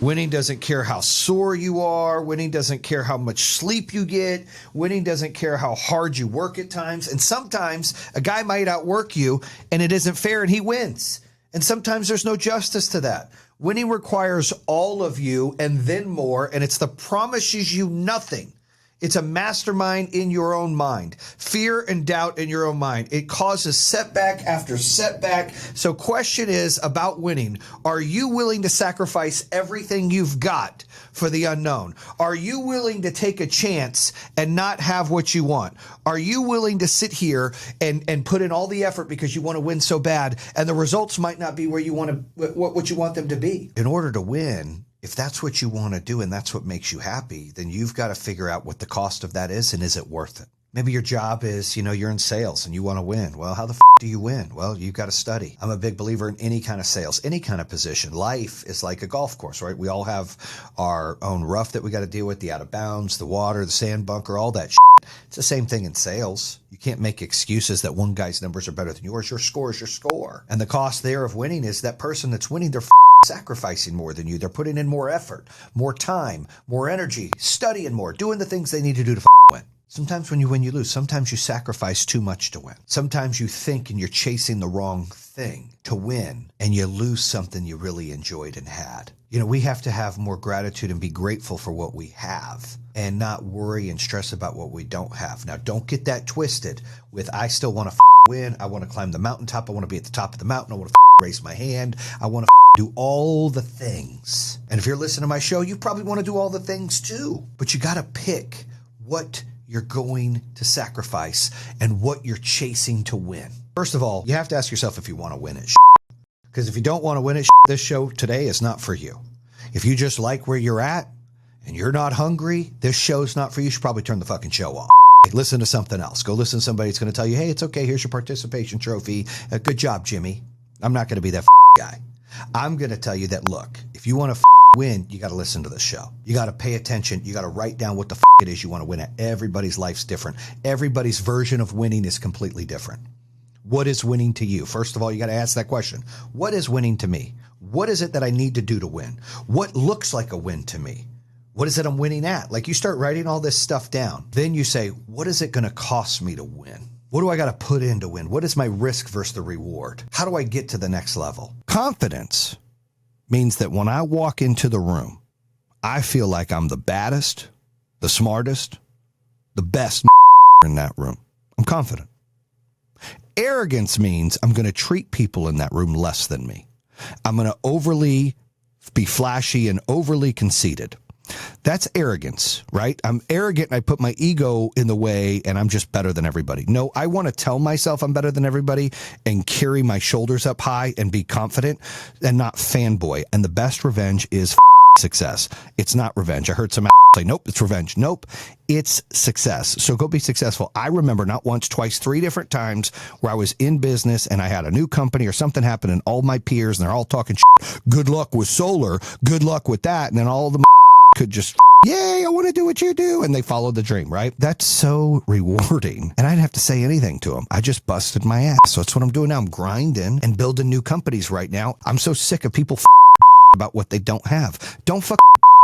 Winning doesn't care how sore you are. Winning doesn't care how much sleep you get. Winning doesn't care how hard you work at times. And sometimes a guy might outwork you and it isn't fair and he wins. And sometimes there's no justice to that. Winning requires all of you and then more, and it's the promises you nothing. It's a mastermind in your own mind. Fear and doubt in your own mind. It causes setback after setback. So question is about winning. Are you willing to sacrifice everything you've got for the unknown? Are you willing to take a chance and not have what you want? Are you willing to sit here and put in all the effort because you want to win so bad and the results might not be where you want to, what you want them to be? In order to win, if that's what you want to do and that's what makes you happy, then you've got to figure out what the cost of that is and is it worth it? Maybe your job is, you're in sales and you want to win. Well, how the do you win? Well, you've got to study. I'm a big believer in any kind of sales, any kind of position. Life is like a golf course, right? We all have our own rough that we got to deal with, the out of bounds, the water, the sand bunker, all that shit. It's the same thing in sales. You can't make excuses that one guy's numbers are better than yours. Your score is your score. And the cost there of winning is that person that's winning, they're sacrificing more than you. They're putting in more effort, more time, more energy, studying more, doing the things they need to do to win. Sometimes when you win, you lose. Sometimes you sacrifice too much to win. Sometimes you think and you're chasing the wrong thing to win and you lose something you really enjoyed and had. We have to have more gratitude and be grateful for what we have and not worry and stress about what we don't have. Now, don't get that twisted with, I still want to win. I want to climb the mountaintop. I want to be at the top of the mountain. I want to raise my hand. I want to do all the things. And if you're listening to my show, you probably want to do all the things too. But you got to pick what you're going to sacrifice and what you're chasing to win. First of all, you have to ask yourself if you want to win it. Because if you don't want to win it, this show today is not for you. If you just like where you're at and you're not hungry, this show's not for you. You should probably turn the fucking show off. Listen to something else. Go listen to somebody that's going to tell you, hey, it's okay. Here's your participation trophy. Good job, Jimmy. I'm not going to be that guy. I'm going to tell you that, look, if you want to win, you got to listen to the show. You got to pay attention. You got to write down what the it is you want to win at. Everybody's life's different. Everybody's version of winning is completely different. What is winning to you? First of all, you got to ask that question. What is winning to me? What is it that I need to do to win? What looks like a win to me? What is it I'm winning at? Like, you start writing all this stuff down. Then you say, what is it going to cost me to win? What do I got to put in to win? What is my risk versus the reward? How do I get to the next level? Confidence means that when I walk into the room, I feel like I'm the baddest, the smartest, the best in that room. I'm confident. Arrogance means I'm going to treat people in that room less than me. I'm going to overly be flashy and overly conceited. That's arrogance, right? I'm arrogant and I put my ego in the way and I'm just better than everybody. No, I want to tell myself I'm better than everybody and carry my shoulders up high and be confident and not fanboy. And the best revenge is success. It's not revenge. I heard some say, nope, it's revenge. Nope, it's success. So go be successful. I remember not once, twice, 3 different times where I was in business and I had a new company or something happen and all my peers and they're all talking shit. Good luck with solar. Good luck with that. And then all the could just, yay, I want to do what you do. And they followed the dream, right? That's so rewarding. And I didn't have to say anything to them. I just busted my ass. So that's what I'm doing now. I'm grinding and building new companies right now. I'm so sick of people about what they don't have. Don't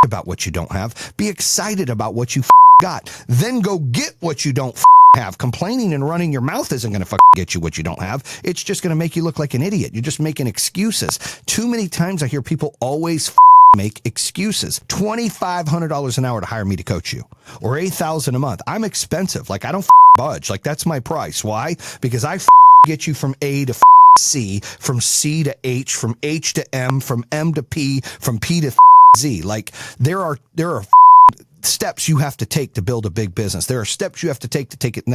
about what you don't have. Be excited about what you got. Then go get what you don't have. Complaining and running your mouth isn't going to get you what you don't have. It's just going to make you look like an idiot. You're just making excuses. Too many times I hear people always make excuses. $2,500 an hour to hire me to coach you, or $8,000 a month. I'm expensive. Like, I don't budge. Like, that's my price. Why? Because I get you from A to C, from C to H, from H to M, from M to P, from P to Z. Like, there are steps you have to take to build a big business. There are steps you have to take it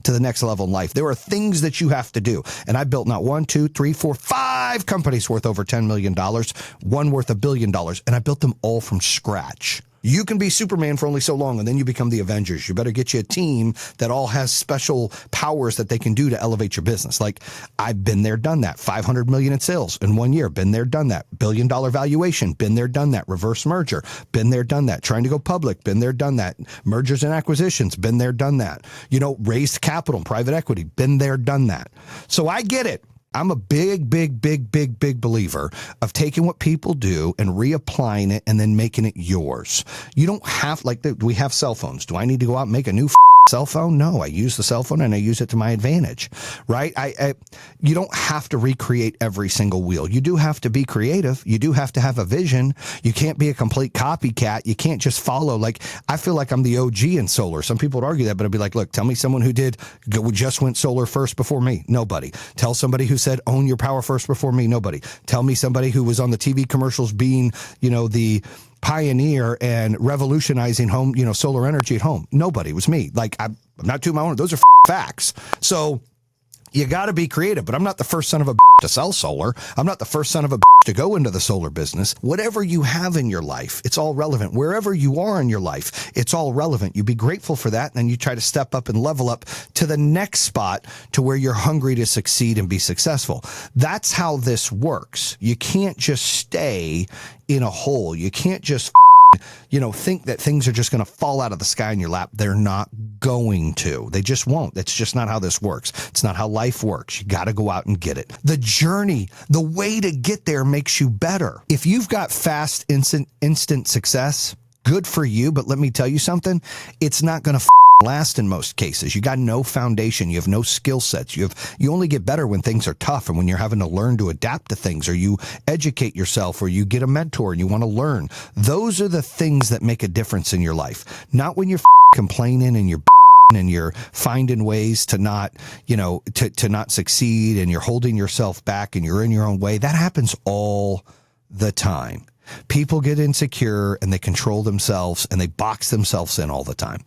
to the next level in life. There are things that you have to do. And I built not 1, 2, 3, 4, 5 companies worth over $10 million, one worth $1 billion. And I built them all from scratch. You can be Superman for only so long, and then you become the Avengers. You better get you a team that all has special powers that they can do to elevate your business. Like, I've been there, done that. 500 million in sales in 1 year. Been there, done that. $1 billion valuation. Been there, done that. Reverse merger. Been there, done that. Trying to go public. Been there, done that. Mergers and acquisitions. Been there, done that. Raised capital, private equity. Been there, done that. So I get it. I'm a big believer of taking what people do and reapplying it and then making it yours. You don't have, like, we have cell phones. Do I need to go out and make a new cell phone? No, I use the cell phone and I use it to my advantage, right? You don't have to recreate every single wheel. You do have to be creative. You do have to have a vision. You can't be a complete copycat. You can't just follow. Like, I feel like I'm the OG in solar. Some people would argue that, but I'd be like, look, tell me someone who just went solar first before me. Nobody. Tell somebody who said own your power first before me. Nobody. Tell me somebody who was on the TV commercials being, the pioneer and revolutionizing home, solar energy at home. Nobody. It was me. Like, I'm not tooting my own. Those are facts. So you got to be creative, but I'm not the first son of a to sell solar. I'm not the first son of a to go into the solar business. Whatever you have in your life, it's all relevant. Wherever you are in your life, it's all relevant. You be grateful for that, and then you try to step up and level up to the next spot to where you're hungry to succeed and be successful. That's how this works. You can't just stay in a hole. You can't just think that things are just going to fall out of the sky in your lap. They're not going to. They just won't. That's just not how this works. It's not how life works. You got to go out and get it. The journey, the way to get there makes you better. If you've got fast, instant success, good for you. But let me tell you something. It's not going to last in most cases. You got no foundation. You have no skill sets. You only get better when things are tough and when you're having to learn to adapt to things, or you educate yourself, or you get a mentor and you want to learn. Those are the things that make a difference in your life. Not when you're complaining and you're finding ways to not, to not succeed, and you're holding yourself back and you're in your own way. That happens all the time. People get insecure and they control themselves and they box themselves in all the time.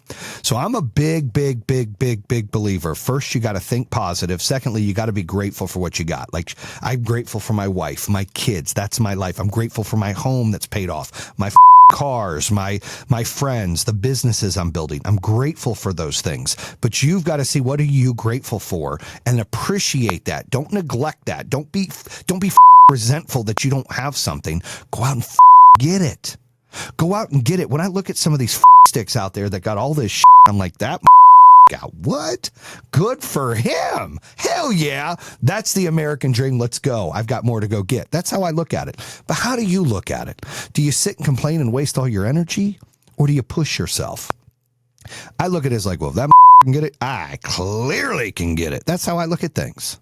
So I'm a big believer. First, you got to think positive. Secondly, you got to be grateful for what you got. Like, I'm grateful for my wife, my kids. That's my life. I'm grateful for my home that's paid off, my cars, my friends, the businesses I'm building. I'm grateful for those things. But you've got to see, what are you grateful for, and appreciate that. Don't neglect that. Don't be resentful that you don't have something. Go out and get it. Go out and get it. When I look at some of these sticks out there that got all this I'm like, that got what? Good for him. Hell yeah. That's the American dream. Let's go. I've got more to go get. That's how I look at it. But how do you look at it? Do you sit and complain and waste all your energy, or do you push yourself? I look at it as like, well, if that can get it, I clearly can get it. That's how I look at things.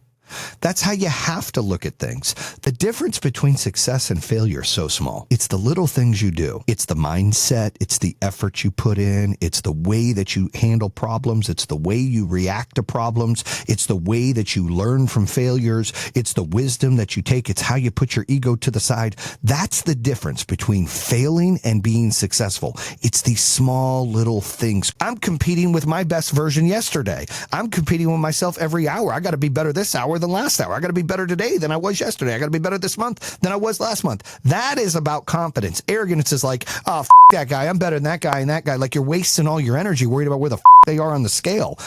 That's how you have to look at things. The difference between success and failure is so small. It's the little things you do. It's the mindset. It's the effort you put in. It's the way that you handle problems. It's the way you react to problems. It's the way that you learn from failures. It's the wisdom that you take. It's how you put your ego to the side. That's the difference between failing and being successful. It's these small little things. I'm competing with my best version yesterday. I'm competing with myself every hour. I got to be better this hour than last hour. I got to be better today than I was yesterday. I got to be better this month than I was last month. That is about confidence. Arrogance is like, oh, that guy. I'm better than that guy and that guy. Like, you're wasting all your energy worried about where the they are on the scale.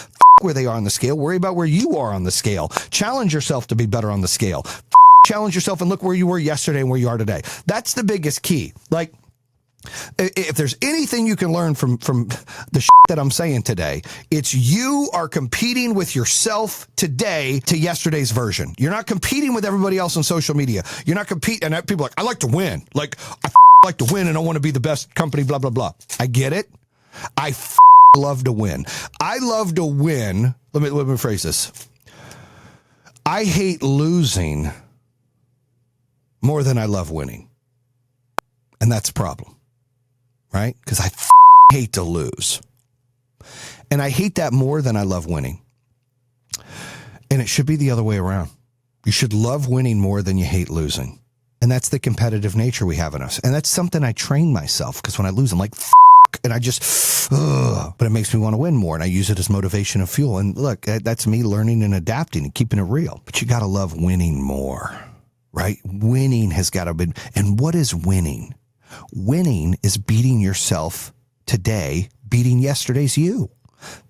Where they are on the scale. Worry about where you are on the scale. Challenge yourself to be better on the scale. Challenge yourself and look where you were yesterday and where you are today. That's the biggest key. Like, if there's anything you can learn from the that I'm saying today, it's you are competing with yourself today to yesterday's version. You're not competing with everybody else on social media. You're not competing. And people are like, I like to win. Like, I like to win and I want to be the best company, blah, blah, blah. I get it. I love to win. I love to win. Let me phrase this. I hate losing more than I love winning. And that's a problem. Right? Because I hate to lose. And I hate that more than I love winning. And it should be the other way around. You should love winning more than you hate losing. And that's the competitive nature we have in us. And that's something I train myself, because when I lose, I'm like, and I just, but it makes me want to win more. And I use it as motivation and fuel. And look, that's me learning and adapting and keeping it real. But you got to love winning more, right? Winning has got to be. And what is winning? Winning is beating yourself today, beating yesterday's you.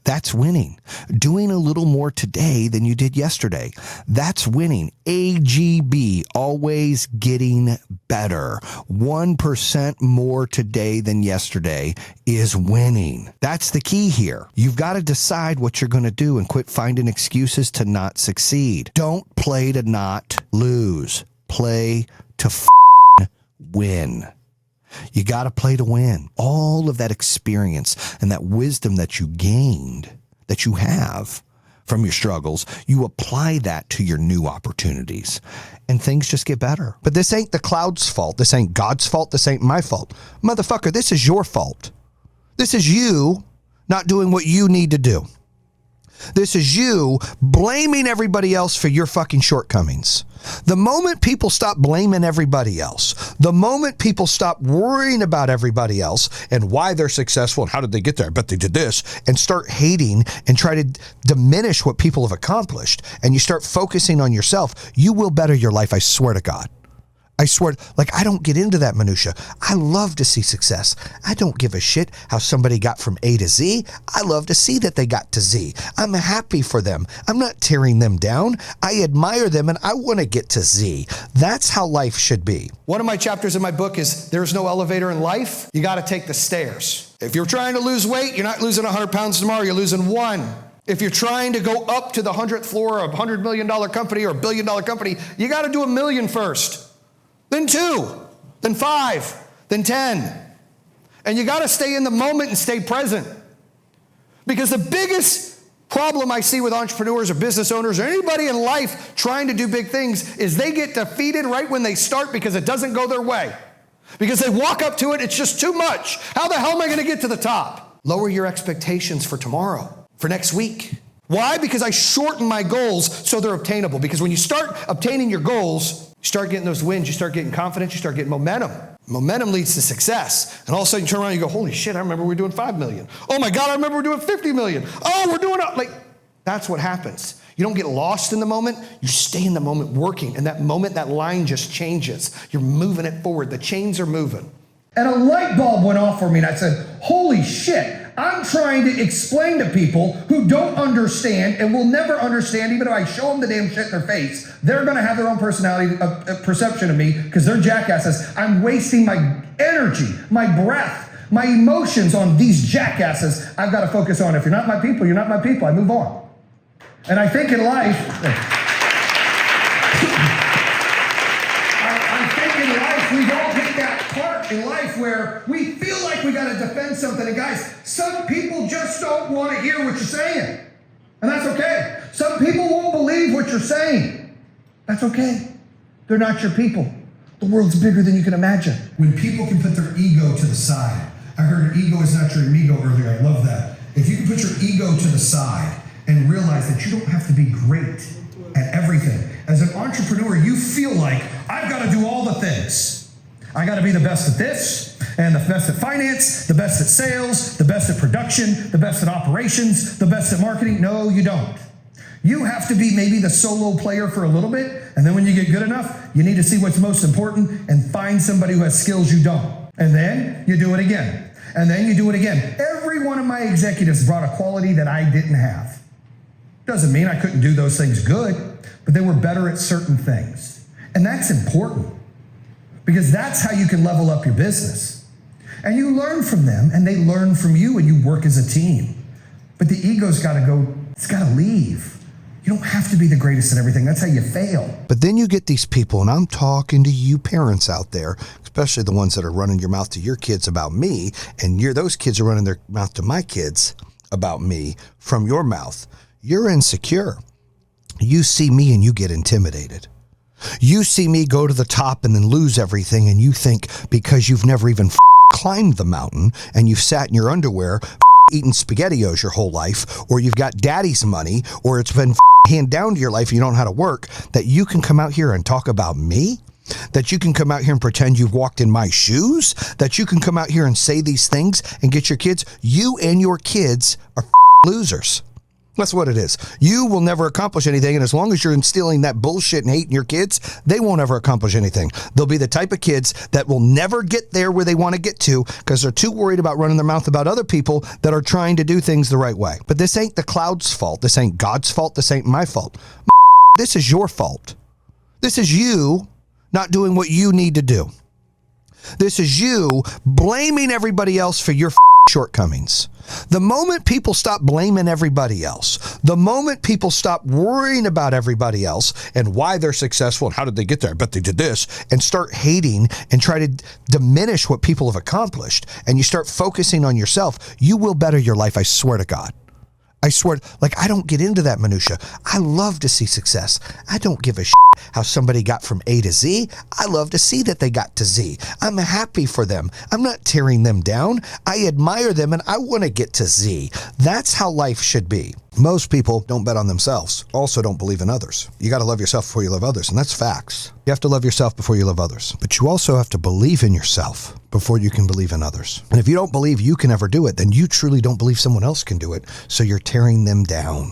That's winning. Doing a little more today than you did yesterday. That's winning. AGB, always getting better. 1% more today than yesterday is winning. That's the key here. You've got to decide what you're going to do and quit finding excuses to not succeed. Don't play to not lose. Play to win. You got to play to win. All of that experience and that wisdom that you gained, that you have from your struggles, you apply that to your new opportunities and things just get better. But this ain't the cloud's fault. This ain't God's fault. This ain't my fault. Motherfucker, this is your fault. This is you not doing what you need to do. This is you blaming everybody else for your fucking shortcomings. The moment people stop blaming everybody else, the moment people stop worrying about everybody else and why they're successful and how did they get there, I bet they did this, and start hating and try to diminish what people have accomplished, and you start focusing on yourself, you will better your life, I swear to God. I swear, like, I don't get into that minutia. I love to see success. I don't give a shit how somebody got from A to Z. I love to see that they got to Z. I'm happy for them. I'm not tearing them down. I admire them and I want to get to Z. That's how life should be. One of my chapters in my book is There's No Elevator in Life. You got to take the stairs. If you're trying to lose weight, you're not losing 100 pounds tomorrow. You're losing 1. If you're trying to go up to the 100th floor of a $100 million company or a $1 billion company, you got to do $1 million first. Then 2, then 5, then 10. And you got to stay in the moment and stay present. Because the biggest problem I see with entrepreneurs or business owners or anybody in life trying to do big things is they get defeated right when they start because it doesn't go their way. Because they walk up to it, it's just too much. How the hell am I going to get to the top? Lower your expectations for tomorrow, for next week. Why? Because I shorten my goals so they're obtainable. Because when you start obtaining your goals, you start getting those wins, you start getting confidence, you start getting momentum. Momentum leads to success. And all of a sudden you turn around and you go, holy shit, I remember we were doing 5 million. Oh my God, I remember we were doing 50 million. Oh, we're doing it. Like, that's what happens. You don't get lost in the moment. You stay in the moment working. And that moment, that line just changes. You're moving it forward. The chains are moving. And a light bulb went off for me and I said, holy shit. I'm trying to explain to people who don't understand and will never understand, even if I show them the damn shit in their face, they're going to have their own personality, perception of me because they're jackasses. I'm wasting my energy, my breath, my emotions on these jackasses. I've got to focus on, if you're not my people, you're not my people. I move on. And I think in life, we've all hit that part in life where we feel like we got to defend something. And guys, some people just don't want to hear what you're saying. And that's okay. Some people won't believe what you're saying. That's okay. They're not your people. The world's bigger than you can imagine. When people can put their ego to the side. I heard ego is not your amigo earlier. I love that. If you can put your ego to the side and realize that you don't have to be great at everything. As an entrepreneur, you feel like, I've got to do all the things. I got to be the best at this, and the best at finance, the best at sales, the best at production, the best at operations, the best at marketing. No, you don't. You have to be maybe the solo player for a little bit, and then when you get good enough, you need to see what's most important and find somebody who has skills you don't. And then you do it again. And then you do it again. Every one of my executives brought a quality that I didn't have. Doesn't mean I couldn't do those things good, but they were better at certain things. And that's important. Because that's how you can level up your business. And you learn from them, and they learn from you, and you work as a team. But the ego's got to go, it's got to leave. You don't have to be the greatest at everything. That's how you fail. But then you get these people, and I'm talking to you parents out there, especially the ones that are running your mouth to your kids about me, and those kids are running their mouth to my kids about me from your mouth. You're insecure. You see me and you get intimidated. You see me go to the top and then lose everything, and you think because you've never even climbed the mountain and you've sat in your underwear eating SpaghettiOs your whole life, or you've got daddy's money, or it's been handed down to your life and you don't know how to work, that you can come out here and talk about me? That you can come out here and pretend you've walked in my shoes? That you can come out here and say these things and get your kids? You and your kids are losers. That's what it is. You will never accomplish anything, and as long as you're instilling that bullshit and hate in your kids, they won't ever accomplish anything. They'll be the type of kids that will never get there where they want to get to because they're too worried about running their mouth about other people that are trying to do things the right way. But this ain't the cloud's fault. This ain't God's fault. This ain't my fault. This is your fault. This is you not doing what you need to do. This is you blaming everybody else for your shortcomings. The moment people stop blaming everybody else, the moment people stop worrying about everybody else and why they're successful and how did they get there, I bet they did this, and start hating and try to diminish what people have accomplished, and you start focusing on yourself, you will better your life, I swear to God. I swear, like, I don't get into that minutia. I love to see success. I don't give a shit how somebody got from A to Z. I love to see that they got to Z. I'm happy for them. I'm not tearing them down. I admire them and I want to get to Z. That's how life should be. Most people don't bet on themselves, also don't believe in others. You got to love yourself before you love others, and that's facts. You have to love yourself before you love others, but you also have to believe in yourself before you can believe in others. And if you don't believe you can ever do it, then you truly don't believe someone else can do it, so you're tearing them down.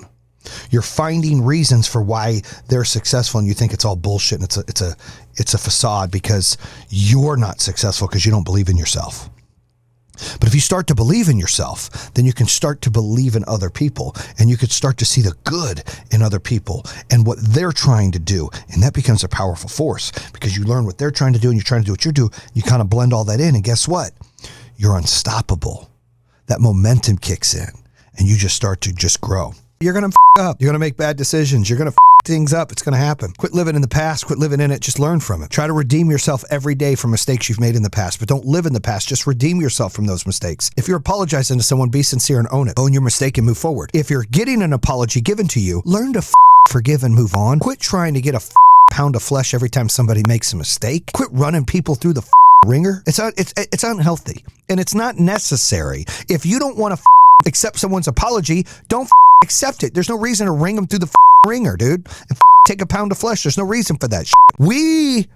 You're finding reasons for why they're successful, and you think it's all bullshit and it's a facade because you're not successful because you don't believe in yourself. But if you start to believe in yourself, then you can start to believe in other people, and you could start to see the good in other people and what they're trying to do. And that becomes a powerful force because you learn what they're trying to do and you're trying to do what you do. You kind of blend all that in, and guess what? You're unstoppable. That momentum kicks in and you just start to just grow. You're going to up. You're going to make bad decisions. You're going to things up. It's going to happen. Quit living in the past. Quit living in it. Just learn from it. Try to redeem yourself every day from mistakes you've made in the past, but don't live in the past. Just redeem yourself from those mistakes. If you're apologizing to someone, be sincere and own it. Own your mistake and move forward. If you're getting an apology given to you, learn to forgive and move on. Quit trying to get a pound of flesh every time somebody makes a mistake. Quit running people through the ringer. It's unhealthy and it's not necessary. If you don't want to accept someone's apology, don't accept it. There's no reason to ring them through the ringer, dude, and take a pound of flesh. There's no reason for that shit. We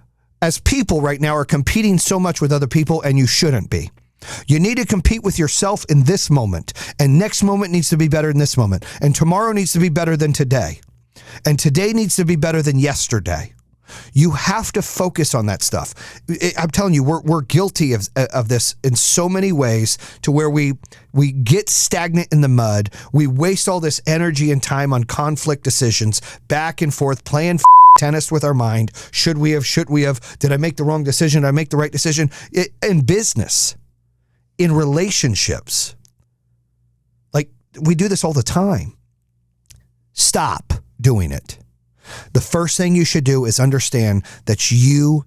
as people right now are competing so much with other people, and you shouldn't be. You need to compete with yourself in this moment, and next moment needs to be better than this moment, and tomorrow needs to be better than today, and today needs to be better than yesterday. You have to focus on that stuff. I'm telling you, we're guilty of this in so many ways, to where we get stagnant in the mud. We waste all this energy and time on conflict decisions, back and forth, playing tennis with our mind. Should we have? Did I make the wrong decision? Did I make the right decision? In business, in relationships. Like, we do this all the time. Stop doing it. The first thing you should do is understand that you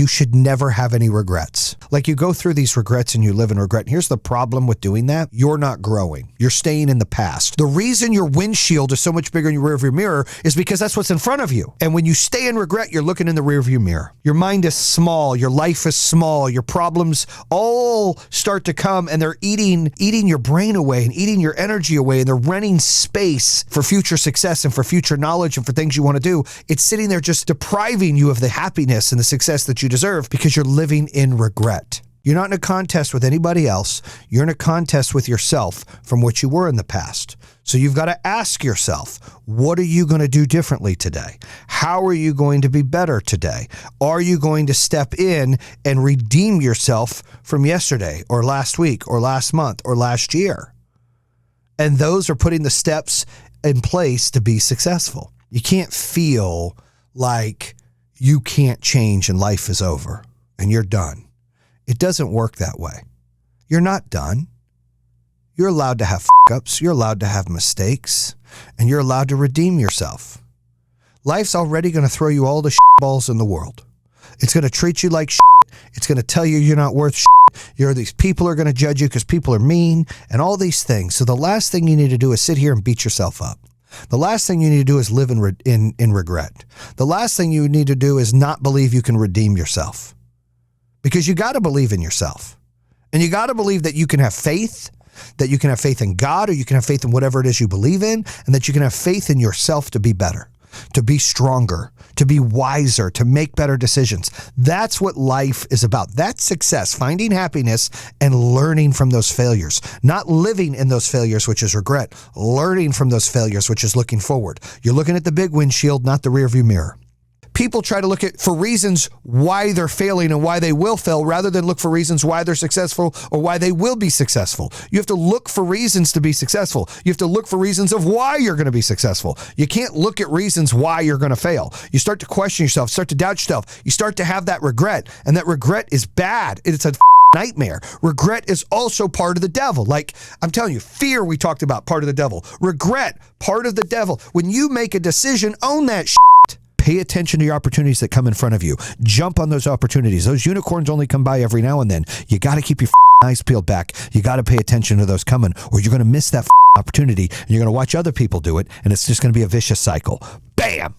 should never have any regrets. Like, you go through these regrets and you live in regret. And here's the problem with doing that. You're not growing. You're staying in the past. The reason your windshield is so much bigger in your rearview mirror is because that's what's in front of you. And when you stay in regret, you're looking in the rearview mirror. Your mind is small. Your life is small. Your problems all start to come, and they're eating your brain away and eating your energy away, and they're renting space for future success and for future knowledge and for things you want to do. It's sitting there just depriving you of the happiness and the success that you deserve because you're living in regret. You're not in a contest with anybody else. You're in a contest with yourself from what you were in the past. So you've got to ask yourself, what are you going to do differently today? How are you going to be better today? Are you going to step in and redeem yourself from yesterday or last week or last month or last year? And those are putting the steps in place to be successful. You can't feel like you can't change and life is over and you're done. It doesn't work that way. You're not done. You're allowed to have f***ups. You're allowed to have mistakes, and you're allowed to redeem yourself. Life's already going to throw you all the balls in the world. It's going to treat you like shit. It's going to tell you you're not worth shit. These people are going to judge you because people are mean and all these things. So the last thing you need to do is sit here and beat yourself up. The last thing you need to do is live in regret. The last thing you need to do is not believe you can redeem yourself, because you got to believe in yourself, and you got to believe that you can have faith, that you can have faith in God, or you can have faith in whatever it is you believe in, and that you can have faith in yourself to be better, to be stronger, to be wiser, to make better decisions. That's what life is about. That's success, finding happiness and learning from those failures, not living in those failures, which is regret, learning from those failures, which is looking forward. You're looking at the big windshield, not the rearview mirror. People try to look for reasons why they're failing and why they will fail, rather than look for reasons why they're successful or why they will be successful. You have to look for reasons to be successful. You have to look for reasons of why you're going to be successful. You can't look at reasons why you're going to fail. You start to question yourself, start to doubt yourself. You start to have that regret, and that regret is bad. It's a nightmare. Regret is also part of the devil. Like, I'm telling you, fear, we talked about, part of the devil. Regret, part of the devil. When you make a decision, own that shit. Pay attention to your opportunities that come in front of you. Jump on those opportunities. Those unicorns only come by every now and then. You got to keep your eyes peeled back. You got to pay attention to those coming, or you're going to miss that opportunity, and you're going to watch other people do it, and it's just going to be a vicious cycle. Bam!